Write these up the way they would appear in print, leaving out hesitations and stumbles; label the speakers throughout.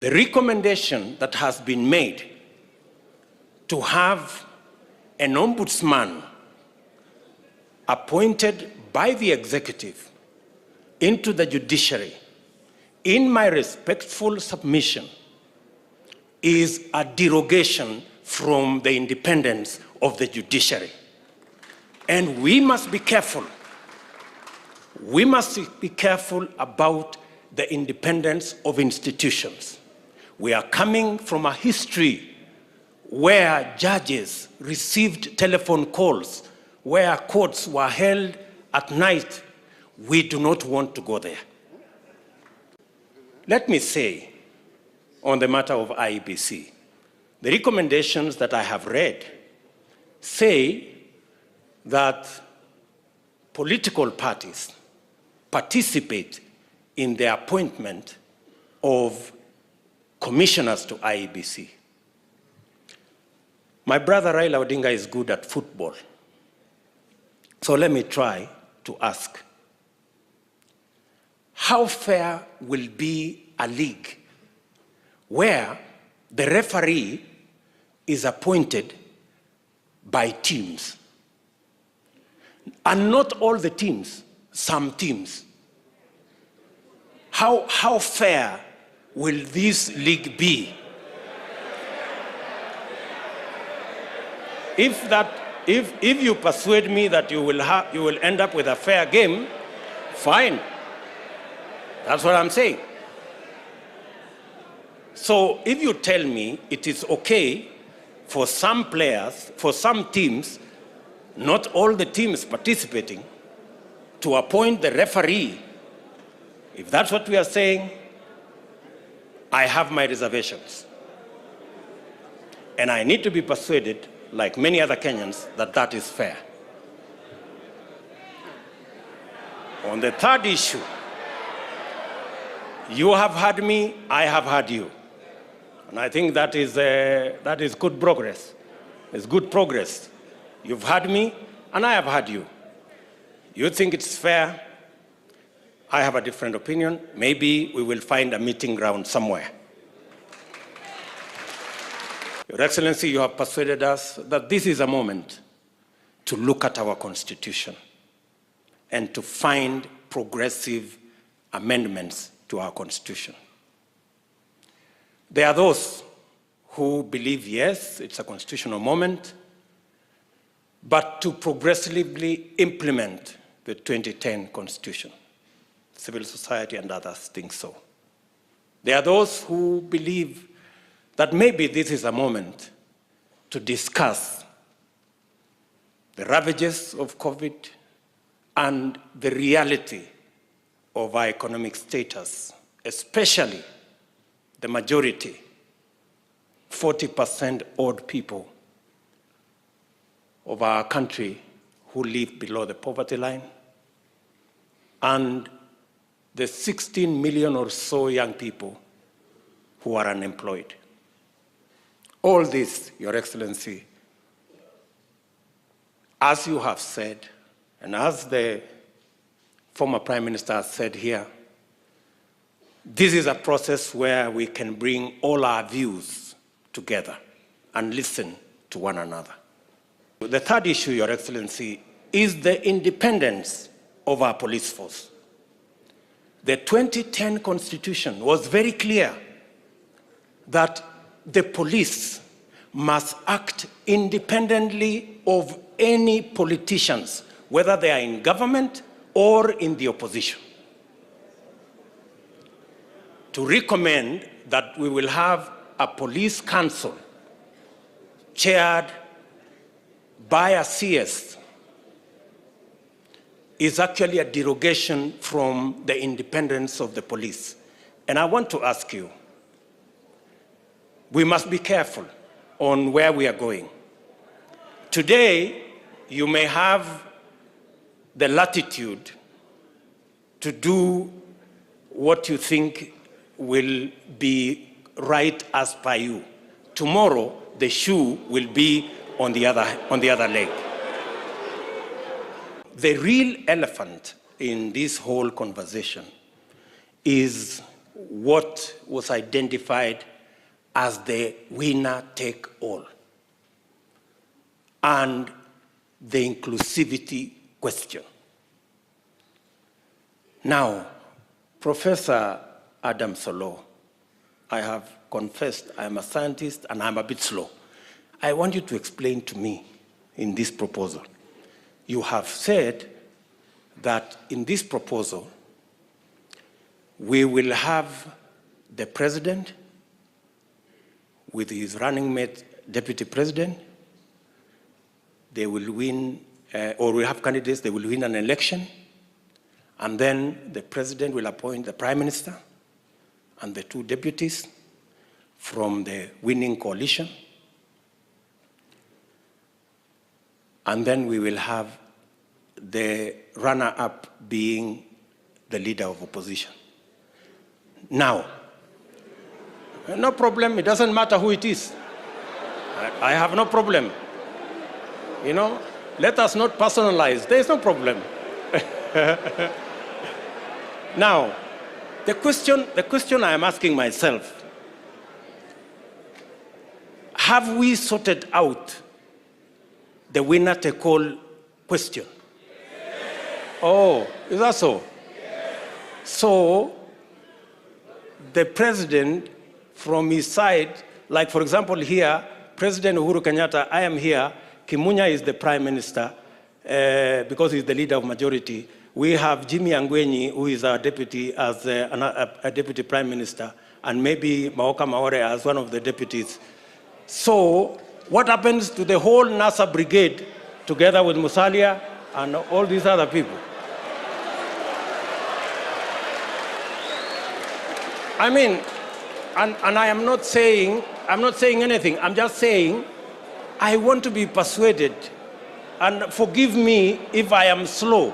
Speaker 1: The recommendation that has been made to have an ombudsman appointed by the executive into the judiciary, in my respectful submission, is a derogation from the independence of the judiciary. And we must be careful. We must be careful about the independence of institutions. We are coming from a history where judges received telephone calls, where courts were held at night. We do not want to go there. Let me say, on the matter of IEBC, the recommendations that I have read say that political parties participate in the appointment of commissioners to IEBC. My brother Raila Odinga is good at football. So let me try to ask, how fair will be a league where the referee is appointed by teams? And not all the teams, some teams. How fair will this league be? If you persuade me that you will end up with a fair game, fine. That's what I'm saying. So if you tell me it is okay for some players, for some teams, not all the teams participating, to appoint the referee, if that's what we are saying, I have my reservations. And I need to be persuaded, like many other Kenyans, that that is fair. On the third issue, you have heard me, I have heard you. And I think that is good progress. It's good progress. You've heard me, and I have heard you. You think it's fair? I have a different opinion. Maybe we will find a meeting ground somewhere. Your Excellency, you have persuaded us that this is a moment to look at our Constitution and to find progressive amendments to our Constitution. There are those who believe, yes, it's a constitutional moment, but to progressively implement the 2010 Constitution. Civil society and others think so. There are those who believe that maybe this is a moment to discuss the ravages of COVID and the reality of our economic status, especially the majority, 40% odd people of our country who live below the poverty line, and the 16 million or so young people who are unemployed. All this, Your Excellency, as you have said, and as the former Prime Minister has said here, this is a process where we can bring all our views together and listen to one another. The third issue, Your Excellency, is the independence of our police force. The 2010 Constitution was very clear that the police must act independently of any politicians, whether they are in government or in the opposition. To recommend that we will have a police council chaired by a CS is actually a derogation from the independence of the police. And I want to ask you, we must be careful on where we are going. Today, you may have the latitude to do what you think will be right as per you. Tomorrow, the shoe will be on the other leg. The real elephant in this whole conversation is what was identified as the winner take all and the inclusivity question. Now, Professor Adam Solo, I have confessed I'm a scientist and I'm a bit slow. I want you to explain to me in this proposal. You have said that in this proposal, we will have the president with his running mate, Deputy President. They will win, or we have candidates, they will win an election, and then the president will appoint the prime minister and the two deputies from the winning coalition. And then we will have the runner-up being the leader of opposition. Now, no problem, it doesn't matter who it is. I have no problem. You know, let us not personalize, there is no problem. Now, the question I am asking myself, have we sorted out the winner take all question? Oh, is that so? So, the president from his side, like for example here, President Uhuru Kenyatta, I am here, Kimunya is the prime minister because he's the leader of majority. We have Jimmy Angwenyi, who is our deputy, as a deputy prime minister, and maybe Maoka Maore as one of the deputies. So, what happens to the whole NASA brigade, together with Musalia and all these other people? I mean, and I am not saying anything. I'm just saying, I want to be persuaded. And forgive me if I am slow.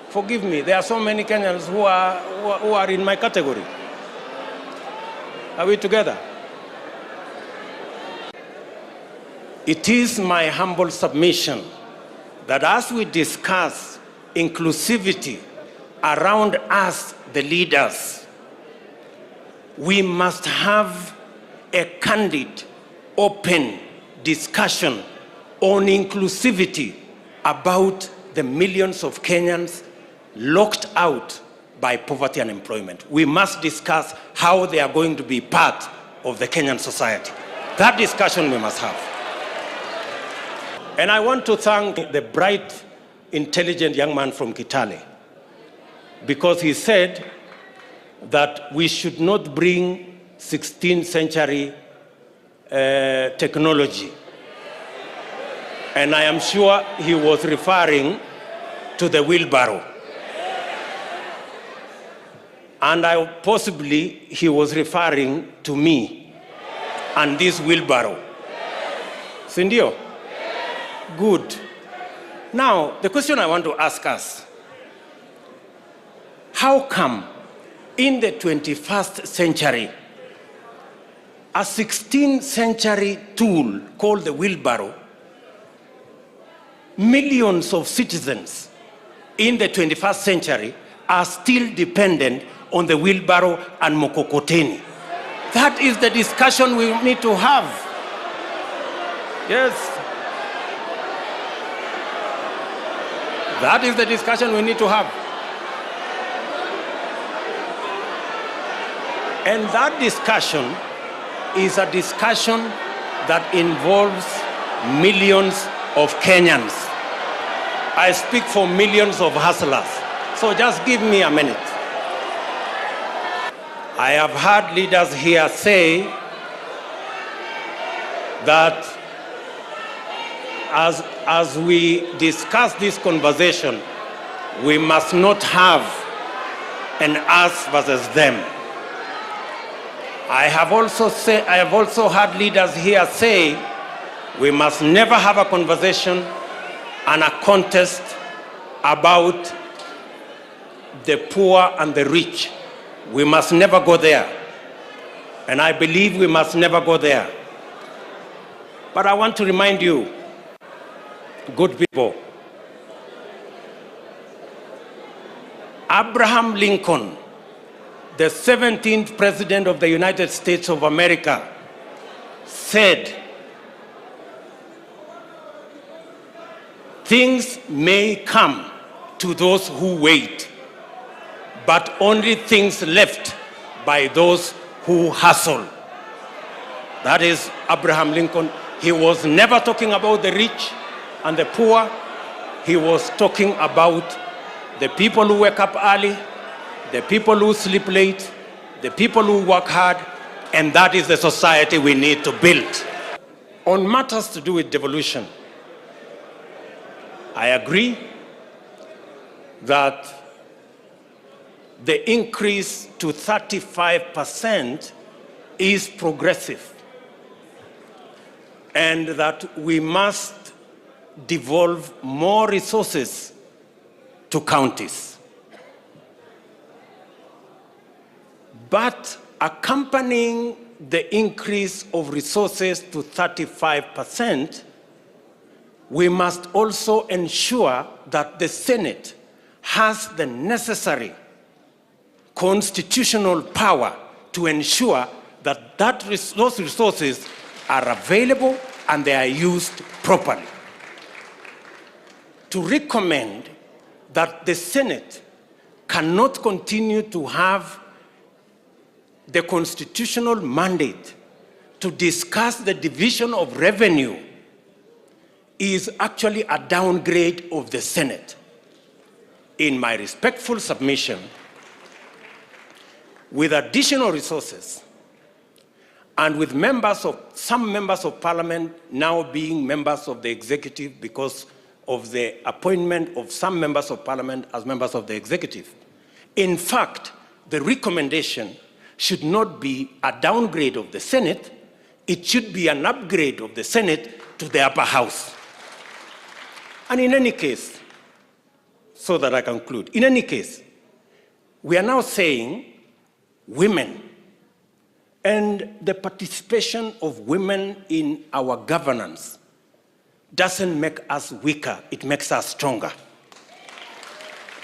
Speaker 1: Forgive me. There are so many Kenyans who are in my category. Are we together? It is my humble submission that as we discuss inclusivity around us, the leaders, we must have a candid, open discussion on inclusivity about the millions of Kenyans locked out by poverty and unemployment. We must discuss how they are going to be part of the Kenyan society. That discussion we must have. And I want to thank the bright, intelligent young man from Kitale, because he said that we should not bring 16th century technology. And I am sure he was referring to the wheelbarrow. And possibly he was referring to me and this wheelbarrow. Sindio? Good. Now, the question I want to ask us, how come in the 21st century, a 16th century tool called the wheelbarrow, millions of citizens in the 21st century are still dependent on the wheelbarrow and mokokoteni? That is the discussion we need to have. Yes. That is the discussion we need to have. And that discussion is a discussion that involves millions of Kenyans. I speak for millions of hustlers. So just give me a minute. I have heard leaders here say that as we discuss this conversation, we must not have an us versus them. I have also heard leaders here say we must never have a conversation and a contest about the poor and the rich. We must never go there. And I believe we must never go there. But I want to remind you, good people, Abraham Lincoln the 17th President of the United States of America said, things may come to those who wait, but only things left by those who hustle. That is Abraham Lincoln. He was never talking about the rich and the poor. He was talking about the people who wake up early, the people who sleep late, the people who work hard, and that is the society we need to build. On matters to do with devolution, I agree that the increase to 35% is progressive, and that we must devolve more resources to counties. But accompanying the increase of resources to 35%, we must also ensure that the Senate has the necessary constitutional power to ensure that those resources are available and they are used properly. To recommend that the Senate cannot continue to have the constitutional mandate to discuss the division of revenue is actually a downgrade of the Senate. In my respectful submission, with additional resources and with some members of parliament now being members of the executive because of the appointment of some members of parliament as members of the executive. In fact, the recommendation should not be a downgrade of the Senate, it should be an upgrade of the Senate to the upper house. And in any case, so that I conclude, in any case, we are now saying women and the participation of women in our governance doesn't make us weaker, it makes us stronger.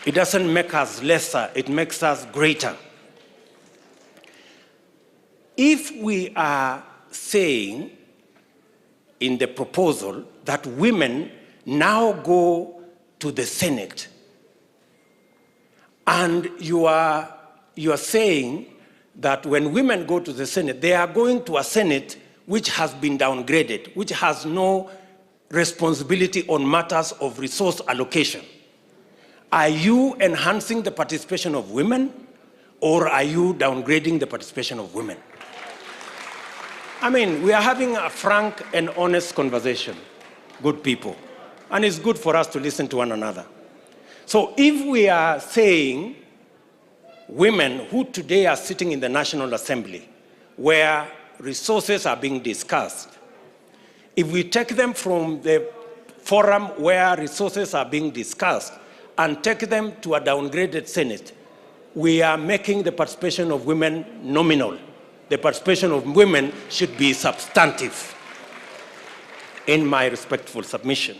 Speaker 1: It doesn't make us lesser, it makes us greater. If we are saying in the proposal that women now go to the Senate, and you are saying that when women go to the Senate, they are going to a Senate which has been downgraded, which has no responsibility on matters of resource allocation. Are you enhancing the participation of women, or are you downgrading the participation of women? I mean, we are having a frank and honest conversation, good people, and it's good for us to listen to one another. So if we are saying women who today are sitting in the National Assembly, where resources are being discussed, if we take them from the forum where resources are being discussed and take them to a downgraded Senate, we are making the participation of women nominal. The participation of women should be substantive, in my respectful submission.